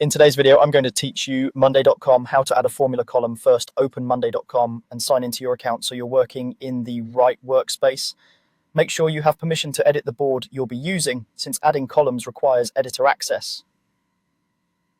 In today's video, I'm going to teach you Monday.com how to add a formula column. First, open Monday.com and sign into your account so you're working in the right workspace. Make sure you have permission to edit the board you'll be using, since adding columns requires editor access.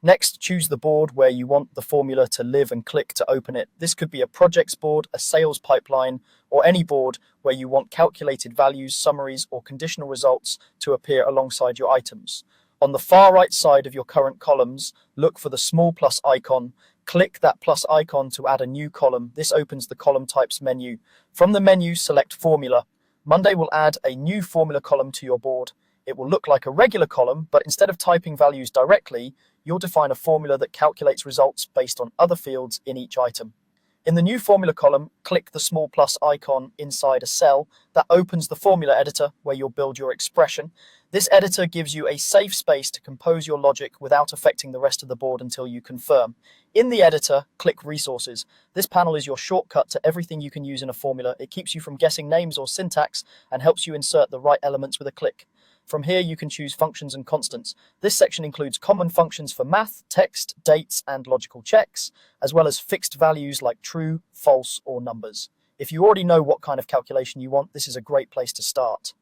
Next, choose the board where you want the formula to live and click to open it. This could be a projects board, a sales pipeline, or any board where you want calculated values, summaries, or conditional results to appear alongside your items. On the far right side of your current columns, look for the small plus icon. Click that plus icon to add a new column. This opens the column types menu. From the menu, select Formula. Monday will add a new formula column to your board. It will look like a regular column, but instead of typing values directly, you'll define a formula that calculates results based on other fields in each item. In the new formula column, click the small plus icon inside a cell. That opens the formula editor where you'll build your expression. This editor gives you a safe space to compose your logic without affecting the rest of the board until you confirm. In the editor, click Resources. This panel is your shortcut to everything you can use in a formula. It keeps you from guessing names or syntax and helps you insert the right elements with a click. From here, you can choose functions and constants. This section includes common functions for math, text, dates, and logical checks, as well as fixed values like true, false, or numbers. If you already know what kind of calculation you want, this is a great place to start.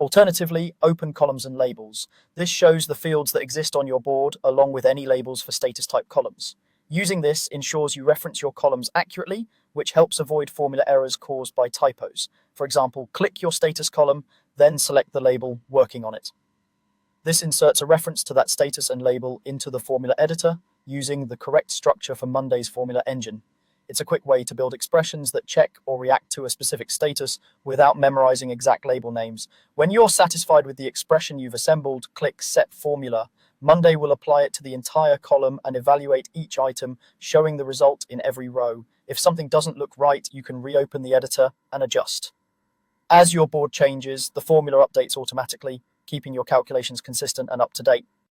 Alternatively, open columns and labels. This shows the fields that exist on your board, along with any labels for status type columns. Using this ensures you reference your columns accurately, which helps avoid formula errors caused by typos. For example, click your status column, then select the label working on it. This inserts a reference to that status and label into the formula editor using the correct structure for Monday's formula engine. It's a quick way to build expressions that check or react to a specific status without memorizing exact label names. When you're satisfied with the expression you've assembled, click Set Formula. Monday will apply it to the entire column and evaluate each item, showing the result in every row. If something doesn't look right, you can reopen the editor and adjust. As your board changes, the formula updates automatically, keeping your calculations consistent and up to date.